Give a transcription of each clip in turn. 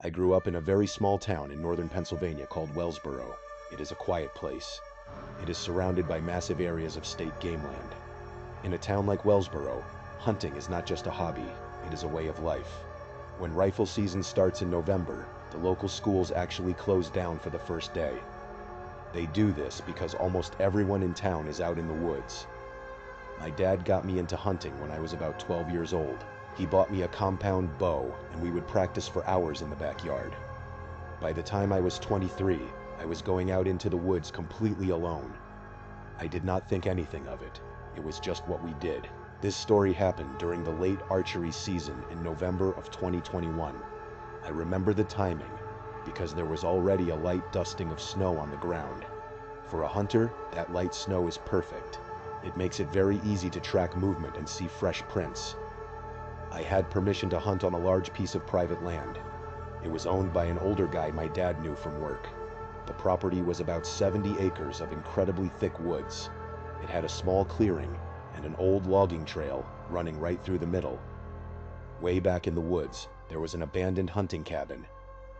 I grew up in a very small town in northern Pennsylvania called Wellsboro. It is a quiet place. It is surrounded by massive areas of state game land. In a town like Wellsboro, hunting is not just a hobby, it is a way of life. When rifle season starts in November, the local schools actually close down for the first day. They do this because almost everyone in town is out in the woods. My dad got me into hunting when I was about 12 years old. He bought me a compound bow, and we would practice for hours in the backyard. By the time I was 23, I was going out into the woods completely alone. I did not think anything of it. It was just what we did. This story happened during the late archery season in November of 2021. I remember the timing because there was already a light dusting of snow on the ground. For a hunter, that light snow is perfect. It makes it very easy to track movement and see fresh prints. I had permission to hunt on a large piece of private land. It was owned by an older guy my dad knew from work. The property was about 70 acres of incredibly thick woods. It had a small clearing and an old logging trail running right through the middle. Way back in the woods, there was an abandoned hunting cabin.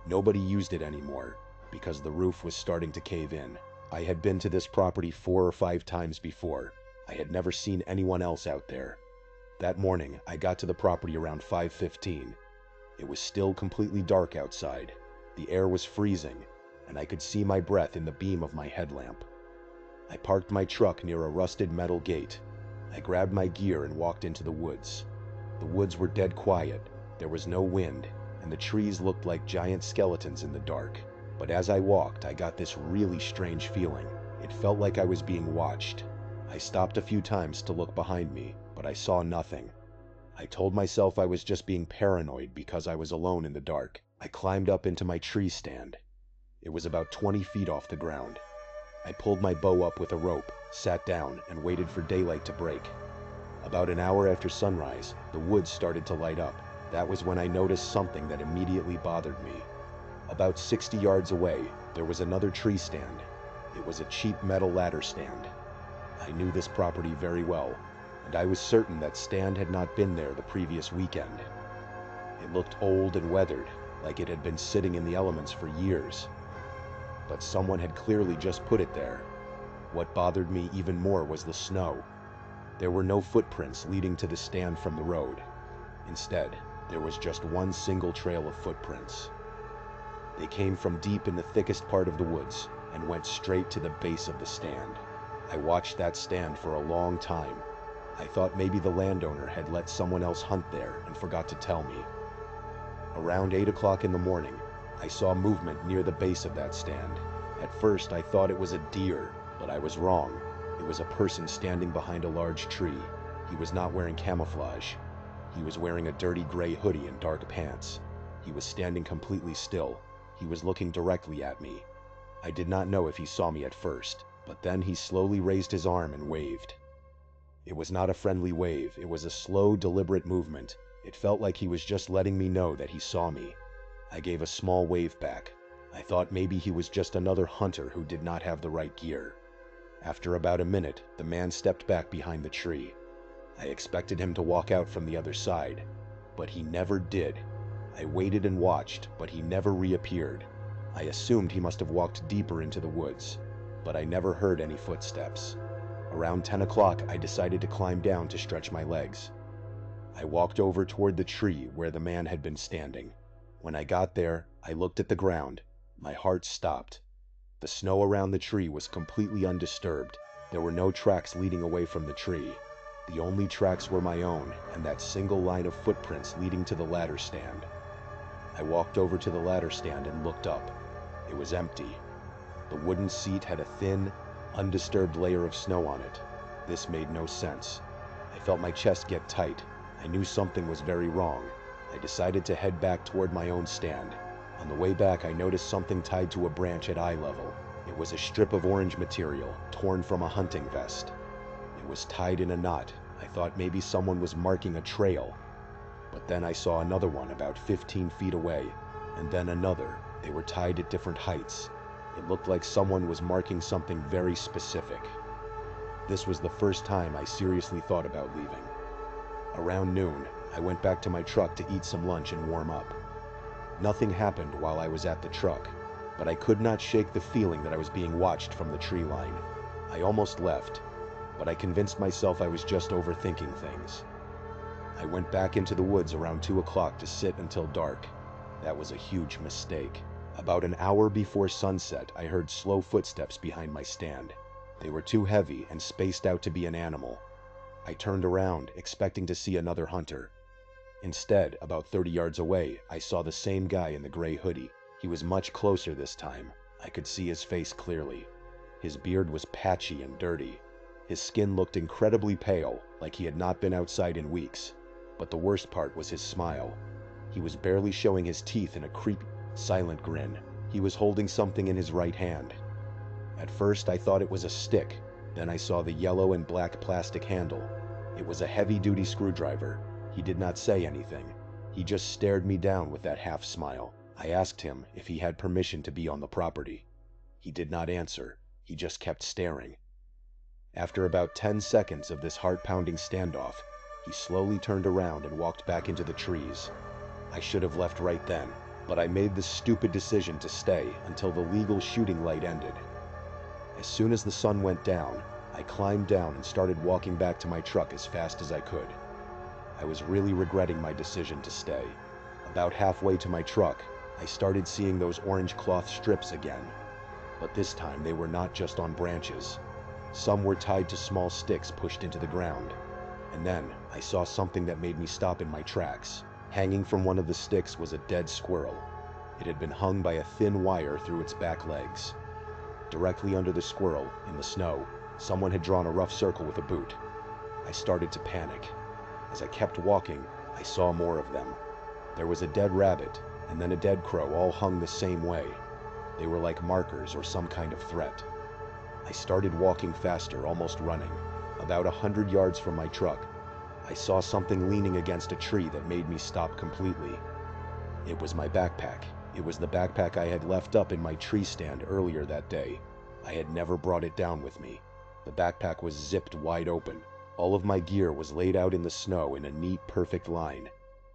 Nobody used it anymore because the roof was starting to cave in. I had been to this property 4 or 5 times before. I had never seen anyone else out there. That morning, I got to the property around 5:15. It was still completely dark outside. The air was freezing, and I could see my breath in the beam of my headlamp. I parked my truck near a rusted metal gate. I grabbed my gear and walked into the woods. The woods were dead quiet. There was no wind, and the trees looked like giant skeletons in the dark. But as I walked, I got this really strange feeling. It felt like I was being watched. I stopped a few times to look behind me, but I saw nothing. I told myself I was just being paranoid because I was alone in the dark. I climbed up into my tree stand. It was about 20 feet off the ground. I pulled my bow up with a rope, sat down, and waited for daylight to break. About an hour after sunrise, the woods started to light up. That was when I noticed something that immediately bothered me. About 60 yards away, there was another tree stand. It was a cheap metal ladder stand. I knew this property very well, and I was certain that stand had not been there the previous weekend. It looked old and weathered, like it had been sitting in the elements for years. But someone had clearly just put it there. What bothered me even more was the snow. There were no footprints leading to the stand from the road. Instead, there was just one single trail of footprints. They came from deep in the thickest part of the woods and went straight to the base of the stand. I watched that stand for a long time. I thought maybe the landowner had let someone else hunt there and forgot to tell me. Around 8 o'clock in the morning, I saw movement near the base of that stand. At first, I thought it was a deer, but I was wrong. It was a person standing behind a large tree. He was not wearing camouflage. He was wearing a dirty gray hoodie and dark pants. He was standing completely still. He was looking directly at me. I did not know if he saw me at first, but then he slowly raised his arm and waved. It was not a friendly wave. It was a slow, deliberate movement. It felt like he was just letting me know that he saw me. I gave a small wave back. I thought maybe he was just another hunter who did not have the right gear. After about a minute, the man stepped back behind the tree. I expected him to walk out from the other side, but he never did. I waited and watched, but he never reappeared. I assumed he must have walked deeper into the woods, but I never heard any footsteps. Around 10 o'clock, I decided to climb down to stretch my legs. I walked over toward the tree where the man had been standing. When I got there, I looked at the ground. My heart stopped. The snow around the tree was completely undisturbed. There were no tracks leading away from the tree. The only tracks were my own and that single line of footprints leading to the ladder stand. I walked over to the ladder stand and looked up. It was empty. The wooden seat had a thin, undisturbed layer of snow on it. This made no sense. I felt my chest get tight. I knew something was very wrong. I decided to head back toward my own stand. On the way back, I noticed something tied to a branch at eye level. It was a strip of orange material, torn from a hunting vest. It was tied in a knot. I thought maybe someone was marking a trail. But then I saw another one about 15 feet away, and then another. They were tied at different heights. It looked like someone was marking something very specific. This was the first time I seriously thought about leaving. Around noon, I went back to my truck to eat some lunch and warm up. Nothing happened while I was at the truck, but I could not shake the feeling that I was being watched from the tree line. I almost left, but I convinced myself I was just overthinking things. I went back into the woods around 2 o'clock to sit until dark. That was a huge mistake. About an hour before sunset, I heard slow footsteps behind my stand. They were too heavy and spaced out to be an animal. I turned around, expecting to see another hunter. Instead, about 30 yards away, I saw the same guy in the gray hoodie. He was much closer this time. I could see his face clearly. His beard was patchy and dirty. His skin looked incredibly pale, like he had not been outside in weeks. But the worst part was his smile. He was barely showing his teeth in a creepy, silent grin. He was holding something in his right hand. At first, I thought it was a stick. Then I saw the yellow and black plastic handle. It was a heavy-duty screwdriver. He did not say anything. He just stared me down with that half smile. I asked him if he had permission to be on the property. He did not answer. He just kept staring. After about 10 seconds of this heart-pounding standoff, he slowly turned around and walked back into the trees. I should have left right then, but I made the stupid decision to stay until the legal shooting light ended. As soon as the sun went down, I climbed down and started walking back to my truck as fast as I could. I was really regretting my decision to stay. About halfway to my truck, I started seeing those orange cloth strips again. But this time they were not just on branches. Some were tied to small sticks pushed into the ground. And then I saw something that made me stop in my tracks. Hanging from one of the sticks was a dead squirrel. It had been hung by a thin wire through its back legs. Directly under the squirrel, in the snow, someone had drawn a rough circle with a boot. I started to panic. As I kept walking, I saw more of them. There was a dead rabbit, and then a dead crow, all hung the same way. They were like markers or some kind of threat. I started walking faster, almost running. About 100 yards from my truck, I saw something leaning against a tree that made me stop completely. It was my backpack. It was the backpack I had left up in my tree stand earlier that day. I had never brought it down with me. The backpack was zipped wide open. All of my gear was laid out in the snow in a neat, perfect line.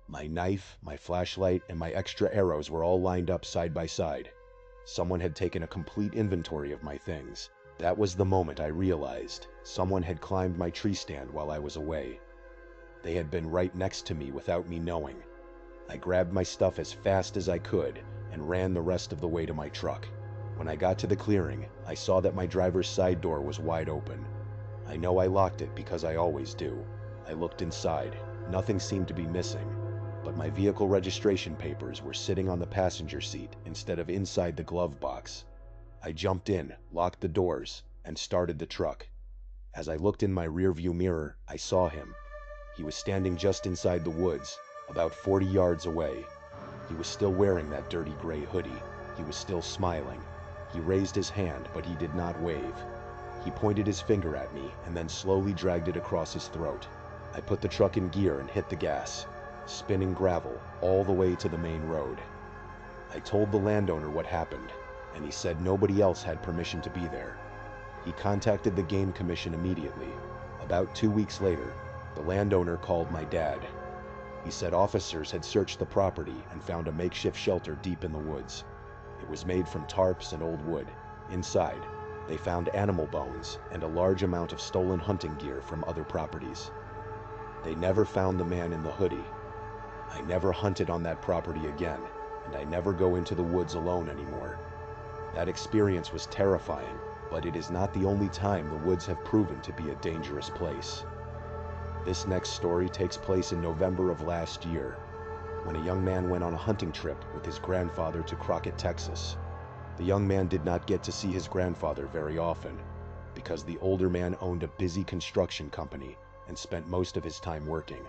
My knife, my flashlight, and my extra arrows were all lined up side by side. Someone had taken a complete inventory of my things. That was the moment I realized someone had climbed my tree stand while I was away. They had been right next to me without me knowing. I grabbed my stuff as fast as I could and ran the rest of the way to my truck. When I got to the clearing, I saw that my driver's side door was wide open. I know I locked it because I always do. I looked inside. Nothing seemed to be missing, but my vehicle registration papers were sitting on the passenger seat instead of inside the glove box. I jumped in, locked the doors, and started the truck. As I looked in my rearview mirror, I saw him. He was standing just inside the woods, about 40 yards away. He was still wearing that dirty gray hoodie. He was still smiling. He raised his hand, but he did not wave. He pointed his finger at me and then slowly dragged it across his throat. I put the truck in gear and hit the gas, spinning gravel all the way to the main road. I told the landowner what happened, and he said nobody else had permission to be there. He contacted the Game Commission immediately. About 2 weeks later, the landowner called my dad. He said officers had searched the property and found a makeshift shelter deep in the woods. It was made from tarps and old wood. Inside, they found animal bones and a large amount of stolen hunting gear from other properties. They never found the man in the hoodie. I never hunted on that property again, and I never go into the woods alone anymore. That experience was terrifying, but it is not the only time the woods have proven to be a dangerous place. This next story takes place in November of last year, when a young man went on a hunting trip with his grandfather to Crockett, Texas. The young man did not get to see his grandfather very often, because the older man owned a busy construction company and spent most of his time working.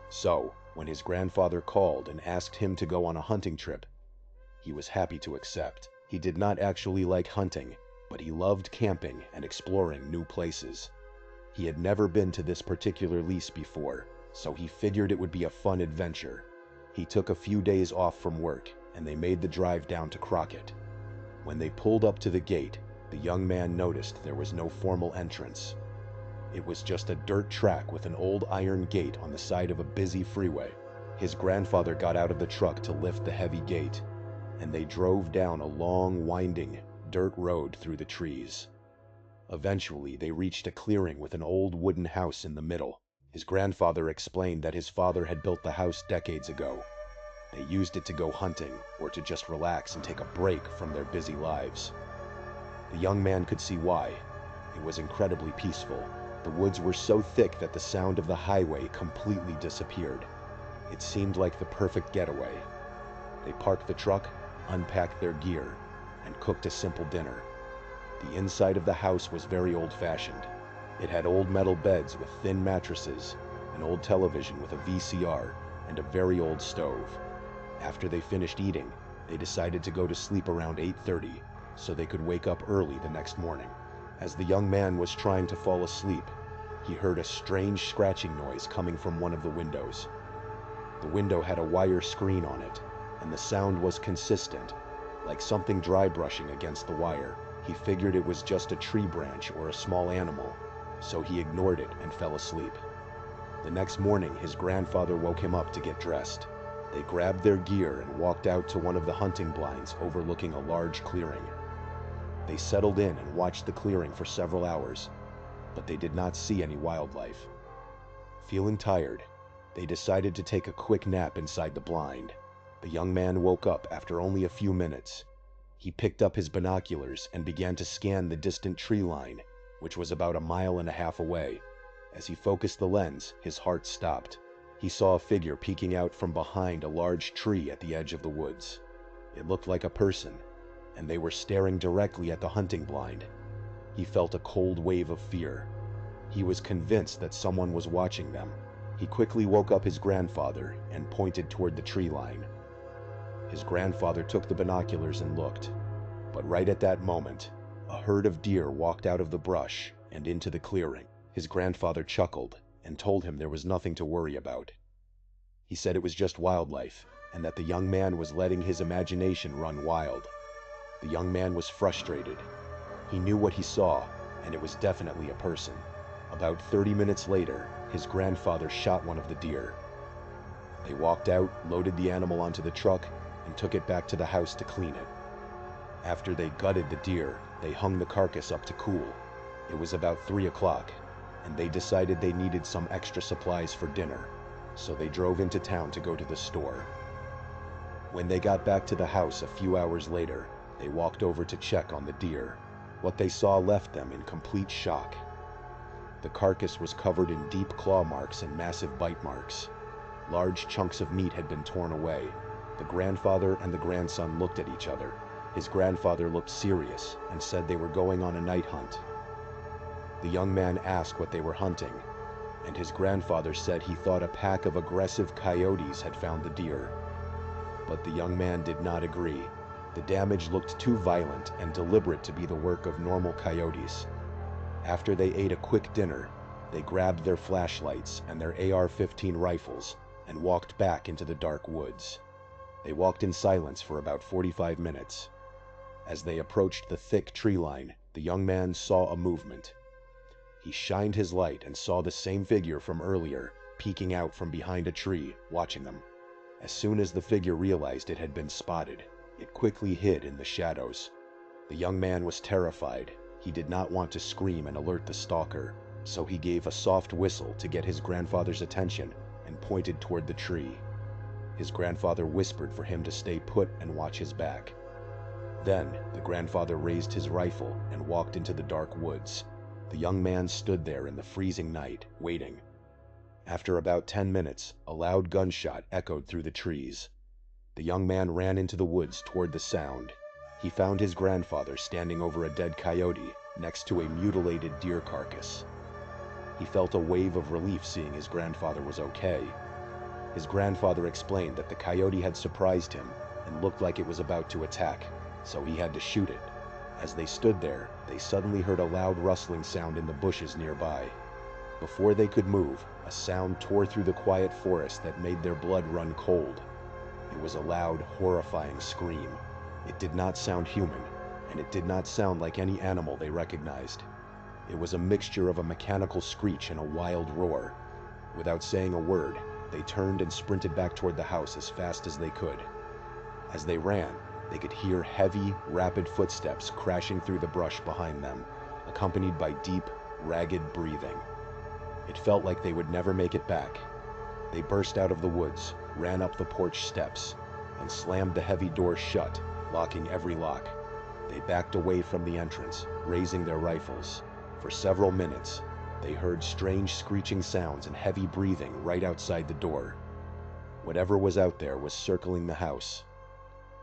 So, when his grandfather called and asked him to go on a hunting trip, he was happy to accept. He did not actually like hunting, but he loved camping and exploring new places. He had never been to this particular lease before, so he figured it would be a fun adventure. He took a few days off from work, and they made the drive down to Crockett. When they pulled up to the gate, the young man noticed there was no formal entrance. It was just a dirt track with an old iron gate on the side of a busy freeway. His grandfather got out of the truck to lift the heavy gate, and they drove down a long, winding, dirt road through the trees. Eventually, they reached a clearing with an old wooden house in the middle. His grandfather explained that his father had built the house decades ago. They used it to go hunting or to just relax and take a break from their busy lives. The young man could see why. It was incredibly peaceful. The woods were so thick that the sound of the highway completely disappeared. It seemed like the perfect getaway. They parked the truck, unpacked their gear, and cooked a simple dinner. The inside of the house was very old-fashioned. It had old metal beds with thin mattresses, an old television with a VCR, and a very old stove. After they finished eating, they decided to go to sleep around 8:30 so they could wake up early the next morning. As the young man was trying to fall asleep, he heard a strange scratching noise coming from one of the windows. The window had a wire screen on it, and the sound was consistent, like something dry brushing against the wire. He figured it was just a tree branch or a small animal, so he ignored it and fell asleep. The next morning, his grandfather woke him up to get dressed. They grabbed their gear and walked out to one of the hunting blinds overlooking a large clearing. They settled in and watched the clearing for several hours, but they did not see any wildlife. Feeling tired, they decided to take a quick nap inside the blind. The young man woke up after only a few minutes. He picked up his binoculars and began to scan the distant tree line, which was about 1.5 miles away. As he focused the lens, his heart stopped. He saw a figure peeking out from behind a large tree at the edge of the woods. It looked like a person, and they were staring directly at the hunting blind. He felt a cold wave of fear. He was convinced that someone was watching them. He quickly woke up his grandfather and pointed toward the tree line. His grandfather took the binoculars and looked, but right at that moment, a herd of deer walked out of the brush and into the clearing. His grandfather chuckled and told him there was nothing to worry about. He said it was just wildlife, and that the young man was letting his imagination run wild. The young man was frustrated. He knew what he saw, and it was definitely a person. About 30 minutes later, his grandfather shot one of the deer. They walked out, loaded the animal onto the truck, and took it back to the house to clean it. After they gutted the deer, they hung the carcass up to cool. It was about 3 o'clock, and they decided they needed some extra supplies for dinner, so they drove into town to go to the store. When they got back to the house a few hours later, they walked over to check on the deer. What they saw left them in complete shock. The carcass was covered in deep claw marks and massive bite marks. Large chunks of meat had been torn away. The grandfather and the grandson looked at each other. His grandfather looked serious and said they were going on a night hunt. The young man asked what they were hunting, and his grandfather said he thought a pack of aggressive coyotes had found the deer. But the young man did not agree. The damage looked too violent and deliberate to be the work of normal coyotes. After they ate a quick dinner, they grabbed their flashlights and their AR-15 rifles and walked back into the dark woods. They walked in silence for about 45 minutes. As they approached the thick tree line, the young man saw a movement. He shined his light and saw the same figure from earlier, peeking out from behind a tree, watching them. As soon as the figure realized it had been spotted, it quickly hid in the shadows. The young man was terrified. He did not want to scream and alert the stalker, so he gave a soft whistle to get his grandfather's attention and pointed toward the tree. His grandfather whispered for him to stay put and watch his back. Then, the grandfather raised his rifle and walked into the dark woods. The young man stood there in the freezing night, waiting. After about 10 minutes, a loud gunshot echoed through the trees. The young man ran into the woods toward the sound. He found his grandfather standing over a dead coyote next to a mutilated deer carcass. He felt a wave of relief seeing his grandfather was okay. His grandfather explained that the coyote had surprised him and looked like it was about to attack, so he had to shoot it. As they stood there, they suddenly heard a loud rustling sound in the bushes nearby. Before they could move, a sound tore through the quiet forest that made their blood run cold. It was a loud, horrifying scream. It did not sound human, and it did not sound like any animal they recognized. It was a mixture of a mechanical screech and a wild roar. Without saying a word, they turned and sprinted back toward the house as fast as they could. As they ran, they could hear heavy, rapid footsteps crashing through the brush behind them, accompanied by deep, ragged breathing. It felt like they would never make it back. They burst out of the woods, ran up the porch steps, and slammed the heavy door shut, locking every lock. They backed away from the entrance, raising their rifles. For several minutes, they heard strange screeching sounds and heavy breathing right outside the door. Whatever was out there was circling the house.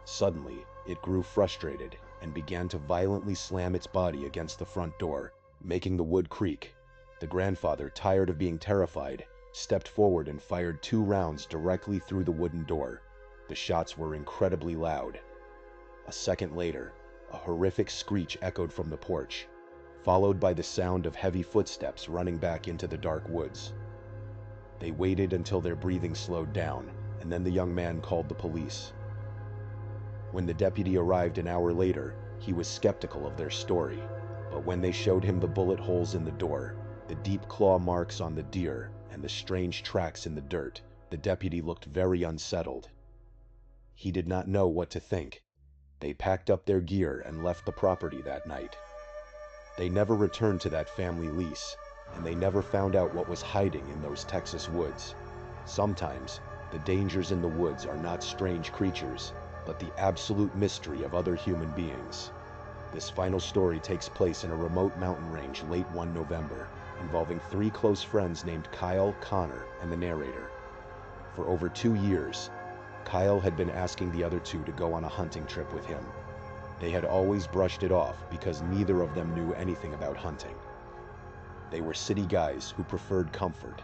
Suddenly, it grew frustrated and began to violently slam its body against the front door, making the wood creak. The grandfather, tired of being terrified, stepped forward and fired 2 rounds directly through the wooden door. The shots were incredibly loud. A second later, a horrific screech echoed from the porch, followed by the sound of heavy footsteps running back into the dark woods. They waited until their breathing slowed down, and then the young man called the police. When the deputy arrived an hour later, he was skeptical of their story, but when they showed him the bullet holes in the door, the deep claw marks on the deer, and the strange tracks in the dirt, the deputy looked very unsettled. He did not know what to think. They packed up their gear and left the property that night. They never returned to that family lease, and they never found out what was hiding in those Texas woods. Sometimes, the dangers in the woods are not strange creatures, but the absolute mystery of other human beings. This final story takes place in a remote mountain range late one November, involving 3 close friends named Kyle, Connor, and the narrator. For over 2 years, Kyle had been asking the other 2 to go on a hunting trip with him. They had always brushed it off because neither of them knew anything about hunting. They were city guys who preferred comfort.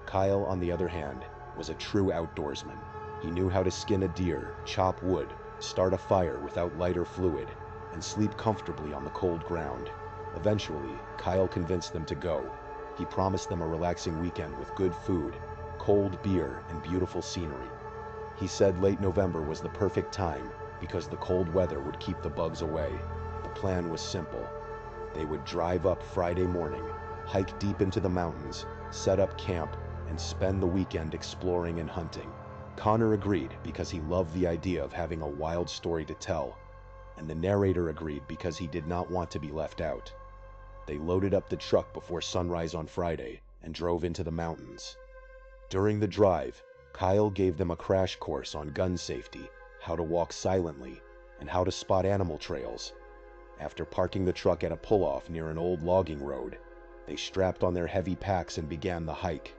Kyle, on the other hand, was a true outdoorsman. He knew how to skin a deer, chop wood, start a fire without light or fluid, and sleep comfortably on the cold ground. Eventually, Kyle convinced them to go. He promised them a relaxing weekend with good food, cold beer, and beautiful scenery. He said late November was the perfect time because the cold weather would keep the bugs away. The plan was simple. They would drive up Friday morning, hike deep into the mountains, set up camp, and spend the weekend exploring and hunting. Connor agreed because he loved the idea of having a wild story to tell, and the narrator agreed because he did not want to be left out. They loaded up the truck before sunrise on Friday and drove into the mountains. During the drive, Kyle gave them a crash course on gun safety, how to walk silently, and how to spot animal trails. After parking the truck at a pull-off near an old logging road, they strapped on their heavy packs and began the hike.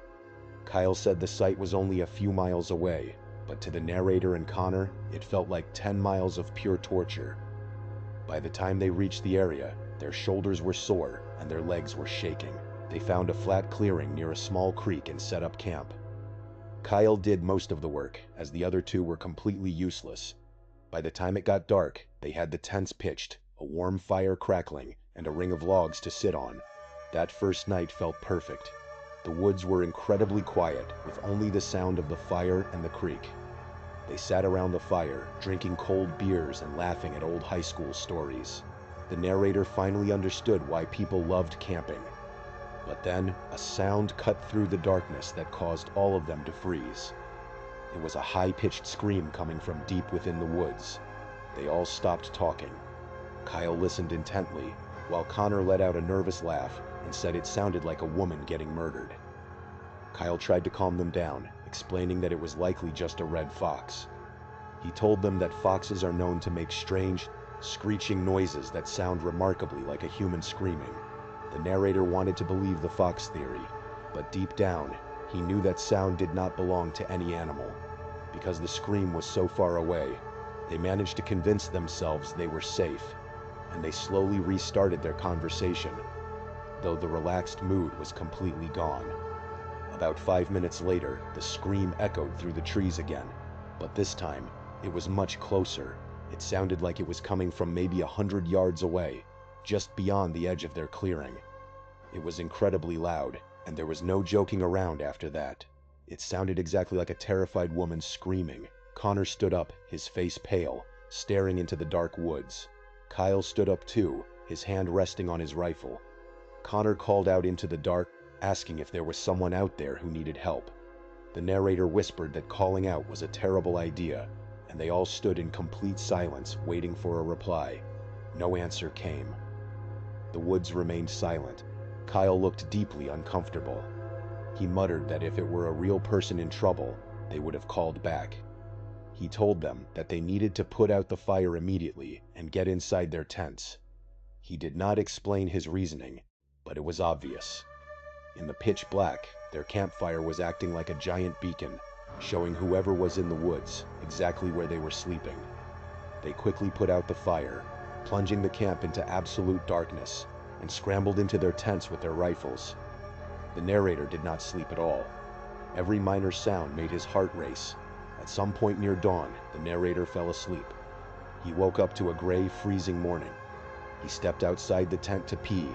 Kyle said the site was only a few miles away, but to the narrator and Connor, it felt like 10 miles of pure torture. By the time they reached the area, their shoulders were sore and their legs were shaking. They found a flat clearing near a small creek and set up camp. Kyle did most of the work, as the other 2 were completely useless. By the time it got dark, they had the tents pitched, a warm fire crackling, and a ring of logs to sit on. That first night felt perfect. The woods were incredibly quiet, with only the sound of the fire and the creek. They sat around the fire, drinking cold beers and laughing at old high school stories. The narrator finally understood why people loved camping. But then, a sound cut through the darkness that caused all of them to freeze. It was a high-pitched scream coming from deep within the woods. They all stopped talking. Kyle listened intently, while Connor let out a nervous laugh and said it sounded like a woman getting murdered. Kyle tried to calm them down, explaining that it was likely just a red fox. He told them that foxes are known to make strange, screeching noises that sound remarkably like a human screaming. The narrator wanted to believe the fox theory, but deep down, he knew that sound did not belong to any animal. Because the scream was so far away, they managed to convince themselves they were safe, and they slowly restarted their conversation, though the relaxed mood was completely gone. About 5 minutes later, the scream echoed through the trees again, but this time, it was much closer. It sounded like it was coming from maybe 100 yards away, just beyond the edge of their clearing. It was incredibly loud, and there was no joking around after that. It sounded exactly like a terrified woman screaming. Connor stood up, his face pale, staring into the dark woods. Kyle stood up too, his hand resting on his rifle. Connor called out into the dark, asking if there was someone out there who needed help. The narrator whispered that calling out was a terrible idea, and they all stood in complete silence, waiting for a reply. No answer came. The woods remained silent. Kyle looked deeply uncomfortable. He muttered that if it were a real person in trouble, they would have called back. He told them that they needed to put out the fire immediately and get inside their tents. He did not explain his reasoning, but it was obvious. In the pitch black, their campfire was acting like a giant beacon, showing whoever was in the woods exactly where they were sleeping. They quickly put out the fire, plunging the camp into absolute darkness, and scrambled into their tents with their rifles. The narrator did not sleep at all. Every minor sound made his heart race. At some point near dawn, the narrator fell asleep. He woke up to a gray, freezing morning. He stepped outside the tent to pee,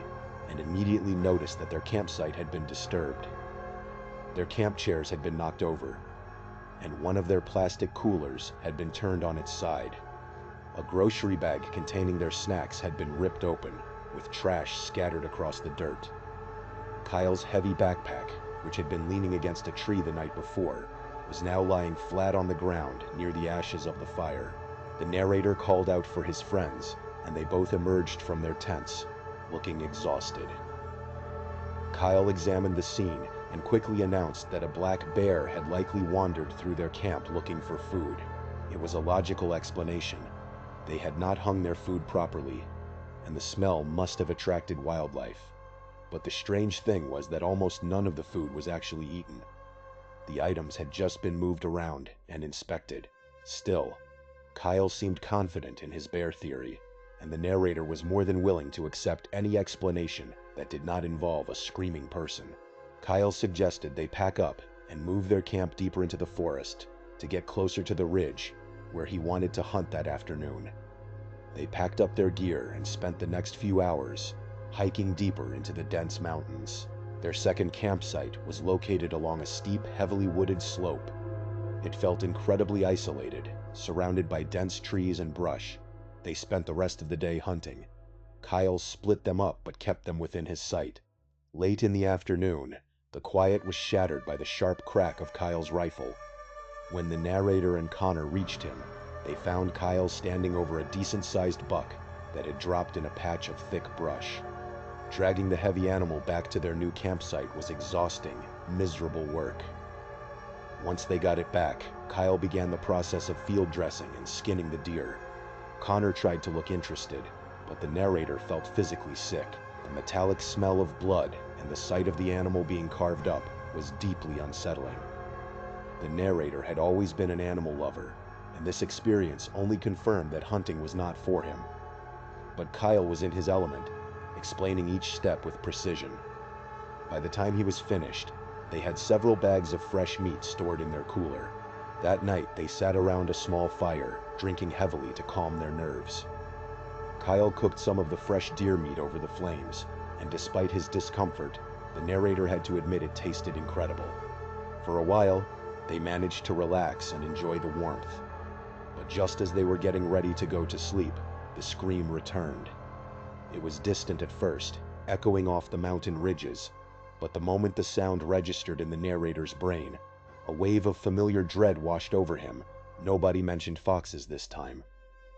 and immediately noticed that their campsite had been disturbed. Their camp chairs had been knocked over, and one of their plastic coolers had been turned on its side. A grocery bag containing their snacks had been ripped open, with trash scattered across the dirt. Kyle's heavy backpack, which had been leaning against a tree the night before, was now lying flat on the ground near the ashes of the fire. The narrator called out for his friends, and they both emerged from their tents, looking exhausted. Kyle examined the scene and quickly announced that a black bear had likely wandered through their camp looking for food. It was a logical explanation. They had not hung their food properly, and the smell must have attracted wildlife. But the strange thing was that almost none of the food was actually eaten. The items had just been moved around and inspected. Still, Kyle seemed confident in his bear theory, and the narrator was more than willing to accept any explanation that did not involve a screaming person. Kyle suggested they pack up and move their camp deeper into the forest to get closer to the ridge where he wanted to hunt that afternoon. They packed up their gear and spent the next few hours hiking deeper into the dense mountains. Their second campsite was located along a steep, heavily wooded slope. It felt incredibly isolated, surrounded by dense trees and brush. They spent the rest of the day hunting. Kyle split them up but kept them within his sight. Late in the afternoon, the quiet was shattered by the sharp crack of Kyle's rifle. When the narrator and Connor reached him, they found Kyle standing over a decent-sized buck that had dropped in a patch of thick brush. Dragging the heavy animal back to their new campsite was exhausting, miserable work. Once they got it back, Kyle began the process of field dressing and skinning the deer. Connor tried to look interested, but the narrator felt physically sick. The metallic smell of blood and the sight of the animal being carved up was deeply unsettling. The narrator had always been an animal lover, and this experience only confirmed that hunting was not for him. But Kyle was in his element, explaining each step with precision. By the time he was finished, they had several bags of fresh meat stored in their cooler. That night, they sat around a small fire, drinking heavily to calm their nerves. Kyle cooked some of the fresh deer meat over the flames, and despite his discomfort, the narrator had to admit it tasted incredible. For a while, they managed to relax and enjoy the warmth. But just as they were getting ready to go to sleep, the scream returned. It was distant at first, echoing off the mountain ridges, but the moment the sound registered in the narrator's brain, a wave of familiar dread washed over him. Nobody mentioned foxes this time.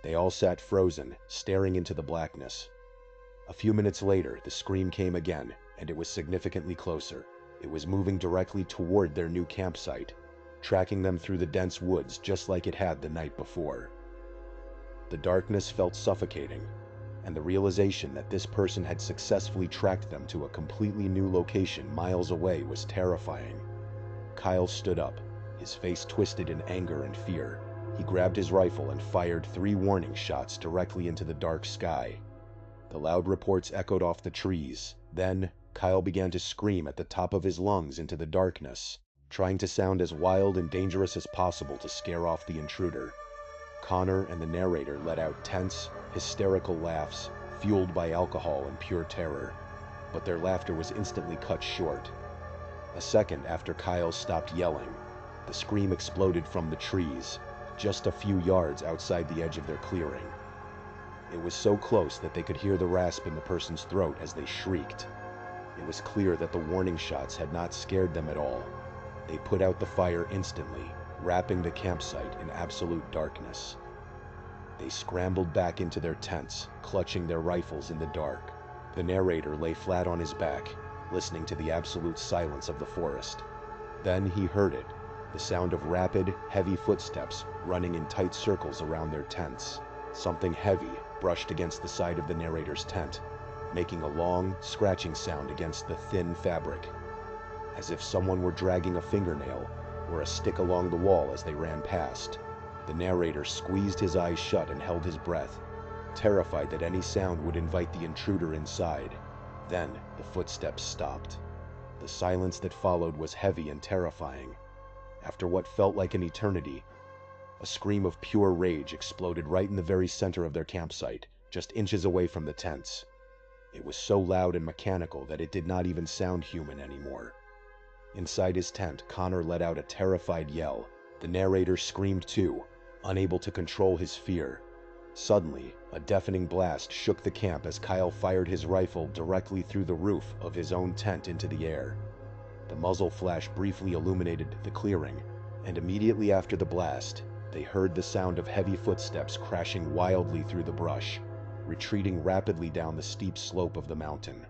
They all sat frozen, staring into the blackness. A few minutes later, the scream came again, and it was significantly closer. It was moving directly toward their new campsite, tracking them through the dense woods just like it had the night before. The darkness felt suffocating, and the realization that this person had successfully tracked them to a completely new location miles away was terrifying. Kyle stood up, his face twisted in anger and fear. He grabbed his rifle and fired 3 warning shots directly into the dark sky. The loud reports echoed off the trees. Then, Kyle began to scream at the top of his lungs into the darkness, trying to sound as wild and dangerous as possible to scare off the intruder. Connor and the narrator let out tense, hysterical laughs, fueled by alcohol and pure terror, but their laughter was instantly cut short. A second after Kyle stopped yelling, the scream exploded from the trees, just a few yards outside the edge of their clearing. It was so close that they could hear the rasp in the person's throat as they shrieked. It was clear that the warning shots had not scared them at all. They put out the fire instantly, wrapping the campsite in absolute darkness. They scrambled back into their tents, clutching their rifles in the dark. The narrator lay flat on his back, listening to the absolute silence of the forest. Then he heard it, the sound of rapid, heavy footsteps running in tight circles around their tents. Something heavy brushed against the side of the narrator's tent, making a long, scratching sound against the thin fabric, as if someone were dragging a fingernail or a stick along the wall as they ran past. The narrator squeezed his eyes shut and held his breath, terrified that any sound would invite the intruder inside. Then the footsteps stopped. The silence that followed was heavy and terrifying. After what felt like an eternity, a scream of pure rage exploded right in the very center of their campsite, just inches away from the tents. It was so loud and mechanical that it did not even sound human anymore. Inside his tent, Connor let out a terrified yell. The narrator screamed too, unable to control his fear. Suddenly, a deafening blast shook the camp as Kyle fired his rifle directly through the roof of his own tent into the air. The muzzle flash briefly illuminated the clearing, and immediately after the blast, they heard the sound of heavy footsteps crashing wildly through the brush, retreating rapidly down the steep slope of the mountain.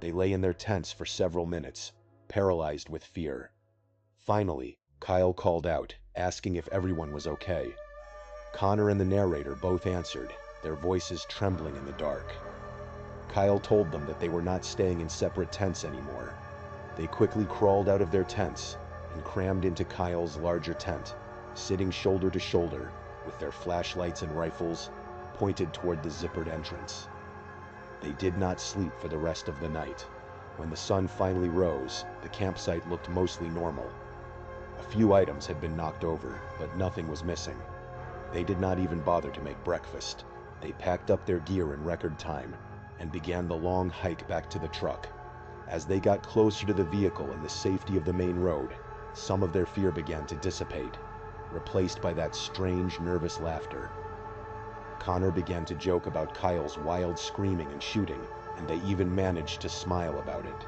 They lay in their tents for several minutes, paralyzed with fear. Finally, Kyle called out, asking if everyone was okay. Connor and the narrator both answered, their voices trembling in the dark. Kyle told them that they were not staying in separate tents anymore. They quickly crawled out of their tents and crammed into Kyle's larger tent, sitting shoulder to shoulder with their flashlights and rifles pointed toward the zippered entrance. They did not sleep for the rest of the night. When the sun finally rose, the campsite looked mostly normal. A few items had been knocked over, but nothing was missing. They did not even bother to make breakfast. They packed up their gear in record time and began the long hike back to the truck. As they got closer to the vehicle and the safety of the main road, some of their fear began to dissipate, replaced by that strange, nervous laughter. Connor began to joke about Kyle's wild screaming and shooting, and they even managed to smile about it.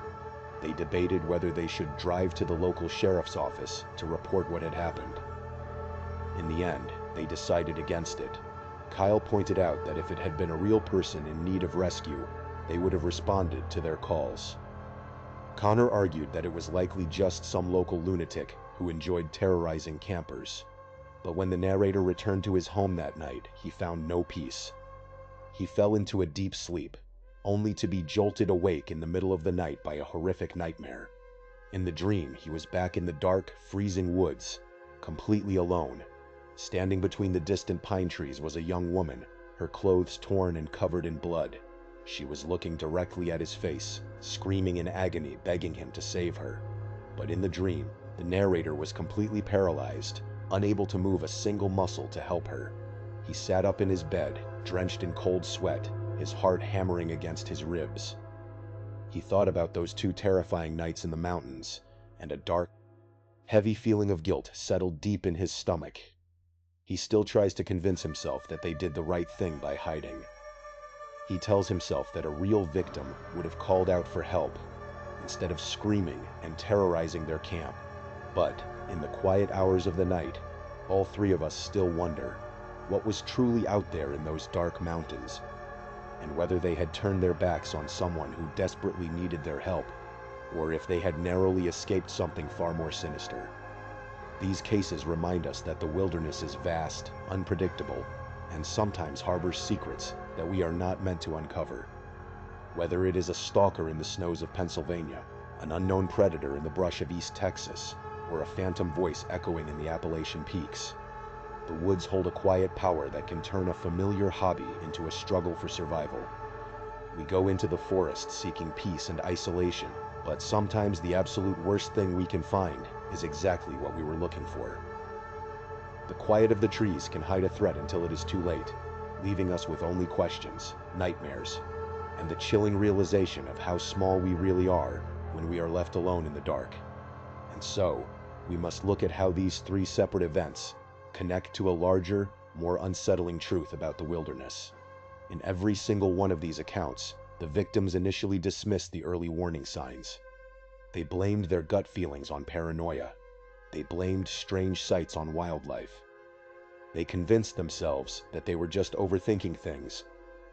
They debated whether they should drive to the local sheriff's office to report what had happened. In the end, they decided against it. Kyle pointed out that if it had been a real person in need of rescue, they would have responded to their calls. Connor argued that it was likely just some local lunatic who enjoyed terrorizing campers. But when the narrator returned to his home that night, he found no peace. He fell into a deep sleep, only to be jolted awake in the middle of the night by a horrific nightmare. In the dream, he was back in the dark, freezing woods, completely alone. Standing between the distant pine trees was a young woman, her clothes torn and covered in blood. She was looking directly at his face, screaming in agony, begging him to save her. But in the dream, the narrator was completely paralyzed, unable to move a single muscle to help her. He sat up in his bed, drenched in cold sweat, his heart hammering against his ribs. He thought about those 2 terrifying nights in the mountains, and a dark, heavy feeling of guilt settled deep in his stomach. He still tries to convince himself that they did the right thing by hiding. He tells himself that a real victim would have called out for help, instead of screaming and terrorizing their camp. But in the quiet hours of the night, all 3 of us still wonder what was truly out there in those dark mountains, and whether they had turned their backs on someone who desperately needed their help, or if they had narrowly escaped something far more sinister. These cases remind us that the wilderness is vast, unpredictable, and sometimes harbors secrets that we are not meant to uncover. Whether it is a stalker in the snows of Pennsylvania, an unknown predator in the brush of East Texas, or a phantom voice echoing in the Appalachian peaks, the woods hold a quiet power that can turn a familiar hobby into a struggle for survival. We go into the forest seeking peace and isolation, but sometimes the absolute worst thing we can find is exactly what we were looking for. The quiet of the trees can hide a threat until it is too late, leaving us with only questions, nightmares, and the chilling realization of how small we really are when we are left alone in the dark. And so, we must look at how these 3 separate events connect to a larger, more unsettling truth about the wilderness. In every single one of these accounts, the victims initially dismissed the early warning signs. They blamed their gut feelings on paranoia. They blamed strange sights on wildlife. They convinced themselves that they were just overthinking things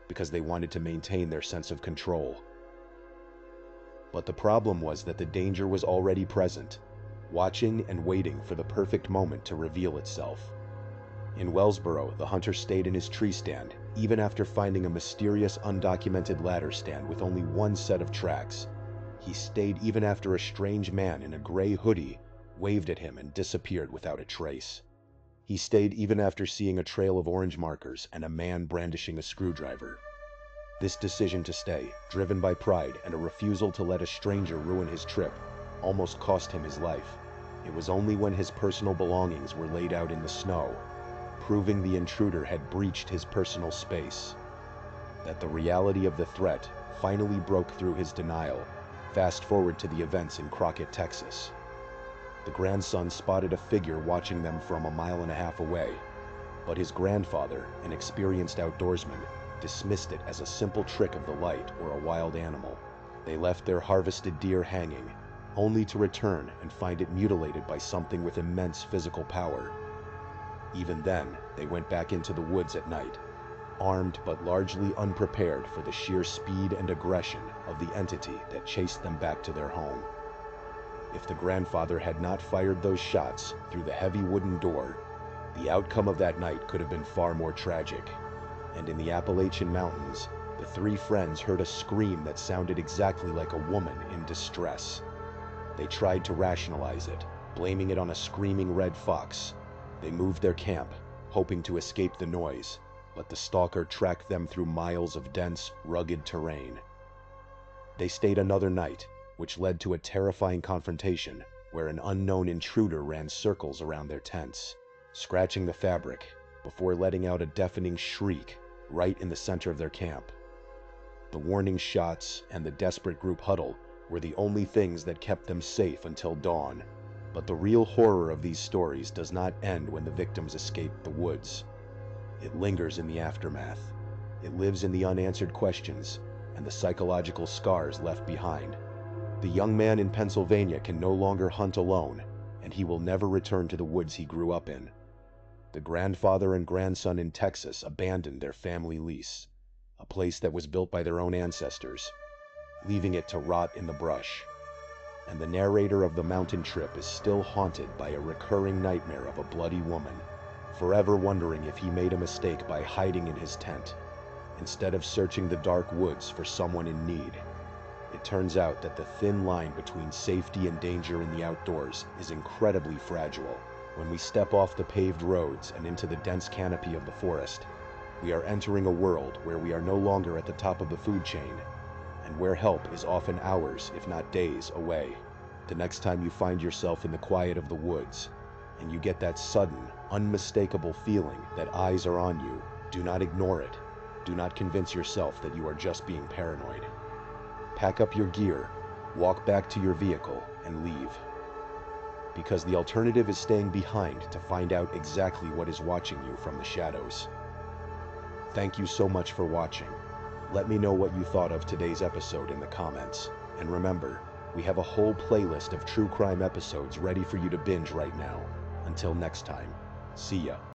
because they wanted to maintain their sense of control. But the problem was that the danger was already present, watching and waiting for the perfect moment to reveal itself. In Wellsboro, the hunter stayed in his tree stand, even after finding a mysterious, undocumented ladder stand with only one set of tracks. He stayed even after a strange man in a gray hoodie waved at him and disappeared without a trace. He stayed even after seeing a trail of orange markers and a man brandishing a screwdriver. This decision to stay, driven by pride and a refusal to let a stranger ruin his trip, almost cost him his life. It was only when his personal belongings were laid out in the snow, proving the intruder had breached his personal space, that the reality of the threat finally broke through his denial. Fast forward to the events in Crockett, Texas. The grandson spotted a figure watching them from 1.5 miles away, but his grandfather, an experienced outdoorsman, dismissed it as a simple trick of the light or a wild animal. They left their harvested deer hanging, only to return and find it mutilated by something with immense physical power. Even then, they went back into the woods at night, armed but largely unprepared for the sheer speed and aggression of the entity that chased them back to their home. If the grandfather had not fired those shots through the heavy wooden door, the outcome of that night could have been far more tragic. And in the Appalachian Mountains, the three friends heard a scream that sounded exactly like a woman in distress. They tried to rationalize it, blaming it on a screaming red fox. They moved their camp, hoping to escape the noise, but the stalker tracked them through miles of dense, rugged terrain. They stayed another night, which led to a terrifying confrontation where an unknown intruder ran circles around their tents, scratching the fabric before letting out a deafening shriek right in the center of their camp. The warning shots and the desperate group huddle were the only things that kept them safe until dawn. But the real horror of these stories does not end when the victims escape the woods. It lingers in the aftermath. It lives in the unanswered questions and the psychological scars left behind. The young man in Pennsylvania can no longer hunt alone, and he will never return to the woods he grew up in. The grandfather and grandson in Texas abandoned their family lease, a place that was built by their own ancestors, leaving it to rot in the brush. And the narrator of the mountain trip is still haunted by a recurring nightmare of a bloody woman, forever wondering if he made a mistake by hiding in his tent, instead of searching the dark woods for someone in need. It turns out that the thin line between safety and danger in the outdoors is incredibly fragile. When we step off the paved roads and into the dense canopy of the forest, we are entering a world where we are no longer at the top of the food chain, and where help is often hours, if not days, away. The next time you find yourself in the quiet of the woods, and you get that sudden, unmistakable feeling that eyes are on you, do not ignore it. Do not convince yourself that you are just being paranoid. Pack up your gear, walk back to your vehicle, and leave. Because the alternative is staying behind to find out exactly what is watching you from the shadows. Thank you so much for watching. Let me know what you thought of today's episode in the comments. And remember, we have a whole playlist of true crime episodes ready for you to binge right now. Until next time, see ya.